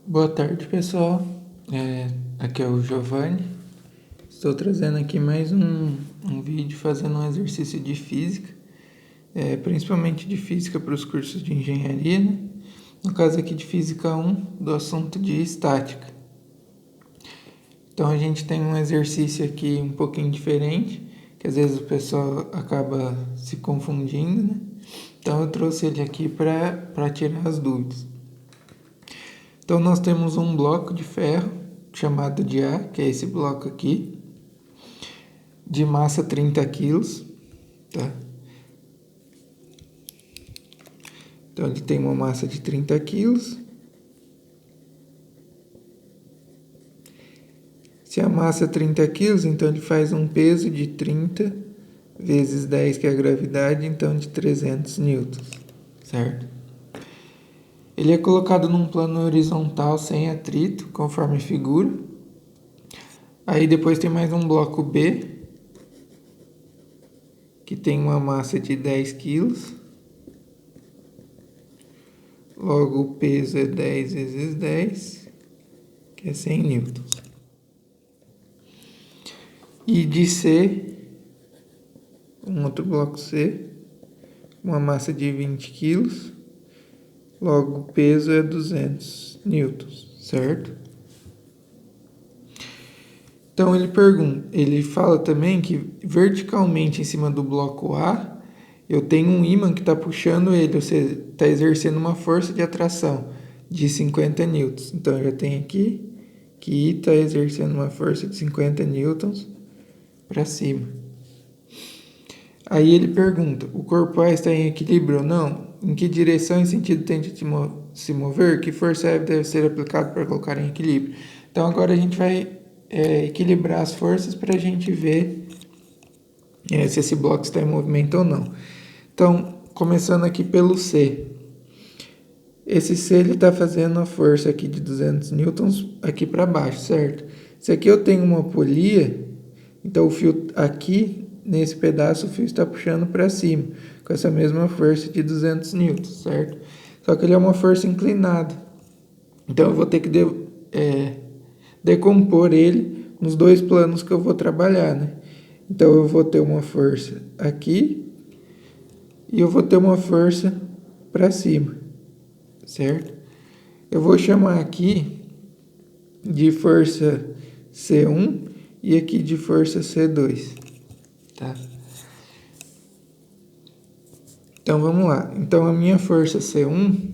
Boa tarde, pessoal. Aqui é o Giovanni. Estou trazendo aqui mais um vídeo fazendo um exercício de física, principalmente de física para os cursos de engenharia, né? No caso aqui de física 1, do assunto de estática. Então a gente tem um exercício aqui um pouquinho diferente, que às vezes o pessoal acaba se confundindo, né? Então eu trouxe ele aqui para tirar as dúvidas. Então nós temos um bloco de ferro chamado de A, que é esse bloco aqui, de massa 30 quilos, tá? Então ele tem uma massa de 30 quilos. Se a massa é 30 quilos, então ele faz um peso de 30 vezes 10, que é a gravidade, então de 300 newtons, certo? Ele é colocado num plano horizontal sem atrito, conforme figura. Aí depois tem mais um bloco B, que tem uma massa de 10 quilos. Logo o peso é 10 vezes 10, que é 100 newtons. E de C, um outro bloco C, uma massa de 20 quilos. Logo o peso é 200 newtons, certo? Então ele fala também que verticalmente em cima do bloco A, eu tenho um ímã que está puxando ele, ou seja, está exercendo uma força de atração de 50 newtons. Então eu já tenho aqui que I está exercendo uma força de 50 newtons para cima. Aí ele pergunta, o corpo A está em equilíbrio ou não? Em que direção e sentido tende a se mover? Que força F deve ser aplicada para colocar em equilíbrio? Então agora a gente vai equilibrar as forças para a gente ver se esse bloco está em movimento ou não. Então, começando aqui pelo C. Esse C ele está fazendo a força aqui de 200 newtons aqui para baixo, certo? Se aqui eu tenho uma polia, então o fio aqui, nesse pedaço, o fio está puxando para cima, com essa mesma força de 200 newtons, certo? Só que ele é uma força inclinada. Então eu vou ter que decompor ele nos dois planos que eu vou trabalhar, né? Então eu vou ter uma força aqui e eu vou ter uma força para cima, certo? Eu vou chamar aqui de força C1 e aqui de força C2, tá? Então vamos lá. Então a minha força C1,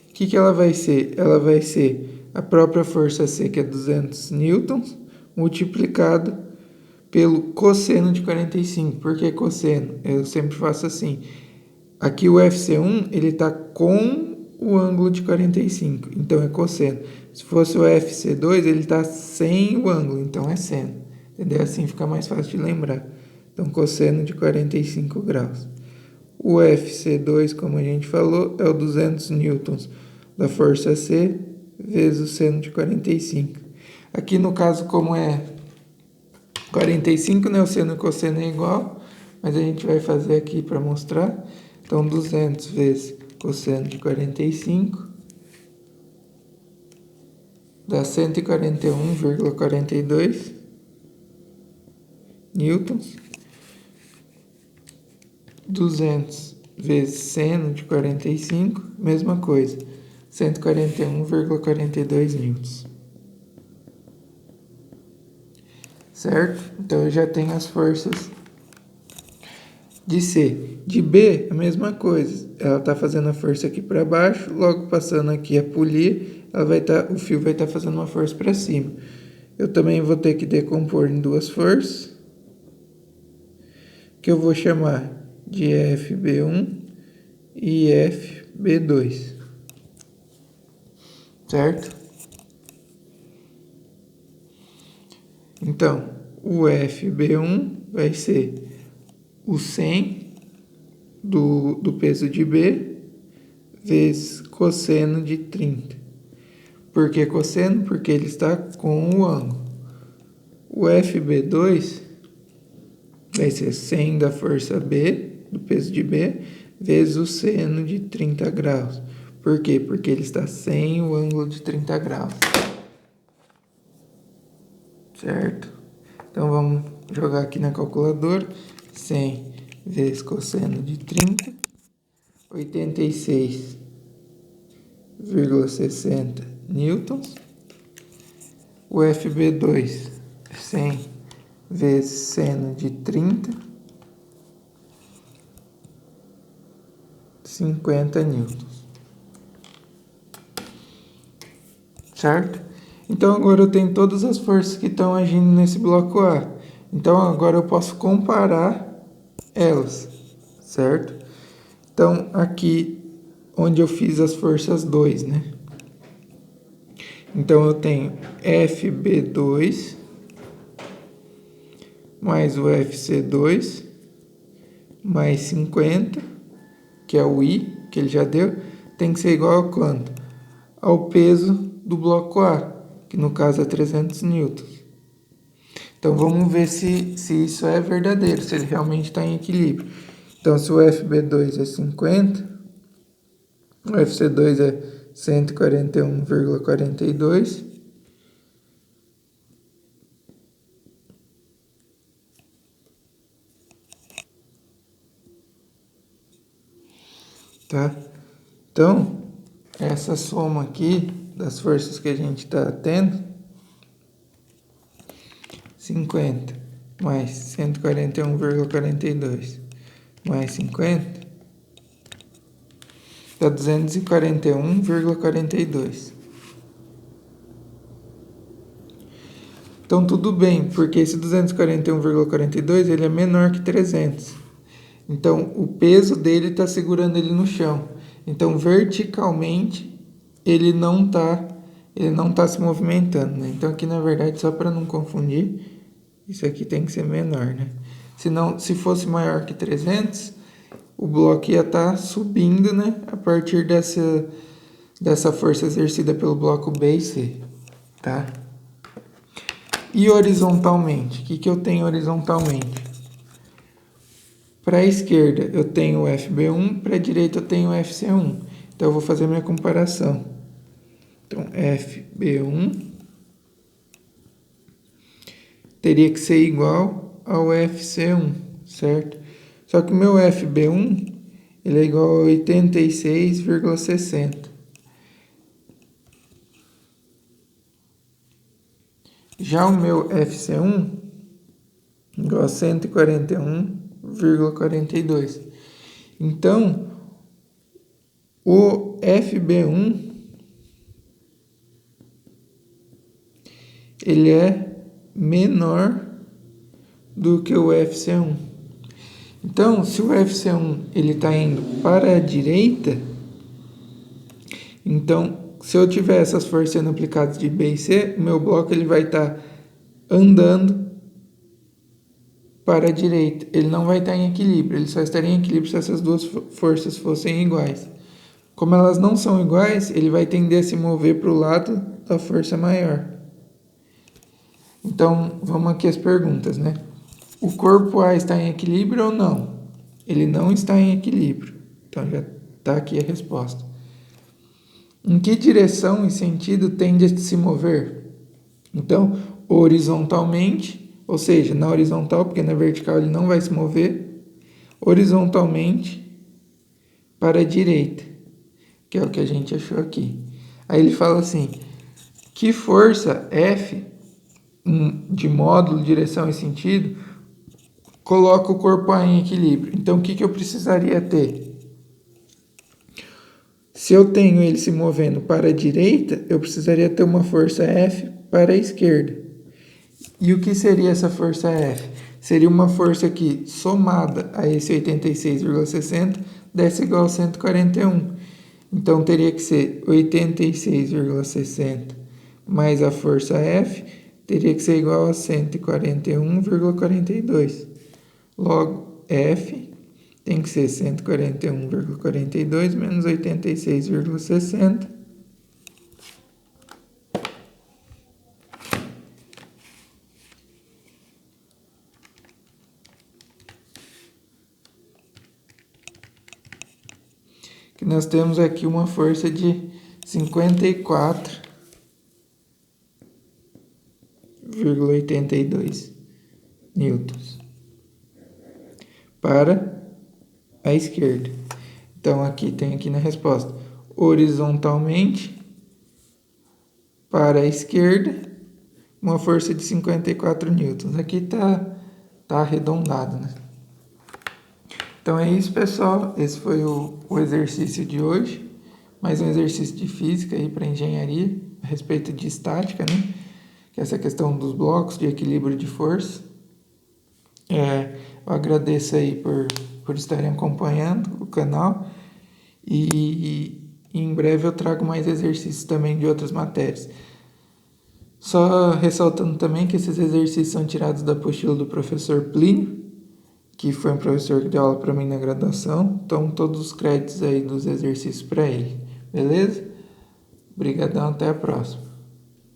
o que ela vai ser? Ela vai ser a própria força C, que é 200 newtons, multiplicado pelo cosseno de 45. Por que cosseno? Eu sempre faço assim. Aqui o FC1, ele está com o ângulo de 45, então é cosseno. Se fosse o FC2, ele está sem o ângulo, então é seno. Entendeu? Assim fica mais fácil de lembrar. Então, cosseno de 45 graus. O FC2, como a gente falou, é o 200 newtons da força C vezes o seno de 45. Aqui no caso, como é 45, né, o seno e o cosseno é igual, mas a gente vai fazer aqui para mostrar. Então, 200 vezes cosseno de 45 dá 141,42 newtons. 200 vezes seno de 45, mesma coisa, 141,42 newtons. Certo? Então eu já tenho as forças de C. De B, a mesma coisa. Ela está fazendo a força aqui para baixo, logo passando aqui a polir, o fio vai estar fazendo uma força para cima. Eu também vou ter que decompor em duas forças, que eu vou chamar de FB1 e FB2. Certo? Então, o FB1 vai ser o 100 do peso de B vezes cosseno de 30. Por que cosseno? Porque ele está com o ângulo. O FB2 vai ser 100 da força B, do peso de B, vezes o seno de 30 graus. Por quê? Porque ele está sem o ângulo de 30 graus. Certo? Então vamos jogar aqui na calculadora. 100 vezes cosseno de 30, 86,60 newtons. O FB2, 100 vezes seno de 30, 50 newtons. Certo? Então agora eu tenho todas as forças que estão agindo nesse bloco A. Então agora eu posso comparar elas, certo? Então aqui onde eu fiz as forças 2, né? Então eu tenho FB2 mais o FC2 mais 50, que é o I, que ele já deu, tem que ser igual a quanto? Ao peso do bloco A, que no caso é 300 newtons. Então vamos ver se isso é verdadeiro, se ele realmente está em equilíbrio. Então se o FB2 é 50, o FC2 é 141,42. Tá? Então, essa soma aqui das forças que a gente está tendo, 50 mais 141,42 mais 50, dá 241,42. Então tudo bem, porque esse 241,42 ele é menor que 300. Então o peso dele está segurando ele no chão. Então verticalmente ele não tá se movimentando, né? Então aqui na verdade, só para não confundir, isso aqui tem que ser menor, né? Senão, se fosse maior que 300, o bloco ia estar subindo, né? A partir dessa força exercida pelo bloco B e C, tá? E horizontalmente? O que eu tenho horizontalmente? Para a esquerda eu tenho o FB1, para a direita eu tenho o FC1. Então eu vou fazer minha comparação. Então FB1 teria que ser igual ao FC1, certo? Só que o meu FB1 ele é igual a 86,60. Já o meu FC1 igual a 141,42. Então, o FB1 ele é menor do que o FC1. Então, se o FC1 ele está indo para a direita, então se eu tiver essas forças sendo aplicadas de B e C, o meu bloco ele vai estar andando para a direita. Ele não vai estar em equilíbrio, ele só estaria em equilíbrio se essas duas forças fossem iguais. Como elas não são iguais, ele vai tender a se mover para o lado da força maior. Então, vamos aqui às perguntas, né? O corpo A está em equilíbrio ou não? Ele não está em equilíbrio. Então, já está aqui a resposta. Em que direção e sentido tende a se mover? Então, horizontalmente, ou seja, na horizontal, porque na vertical ele não vai se mover, horizontalmente para a direita, que é o que a gente achou aqui. Aí ele fala assim, que força F, de módulo, direção e sentido, coloca o corpo A em equilíbrio? Então, o que eu precisaria ter? Se eu tenho ele se movendo para a direita, eu precisaria ter uma força F para a esquerda. E o que seria essa força F? Seria uma força que, somada a esse 86,60, desse igual a 141. Então, teria que ser 86,60 mais a força F, teria que ser igual a 141,42. Logo, F tem que ser 141,42 menos 86,60. Que nós temos aqui uma força de 54,82 newtons para a esquerda. Então aqui tem aqui na resposta, horizontalmente para a esquerda, uma força de 54 newtons. Aqui tá arredondado, né? Então é isso, pessoal. Esse foi o exercício de hoje. Mais um exercício de física aí para engenharia, a respeito de estática, né? Que é essa questão dos blocos, de equilíbrio de força. Eu agradeço aí por estarem acompanhando o canal. E em breve eu trago mais exercícios também de outras matérias. Só ressaltando também que esses exercícios são tirados da apostila do professor Plínio, que foi um professor que deu aula para mim na graduação. Então, todos os créditos aí dos exercícios para ele. Beleza? Obrigadão, até a próxima.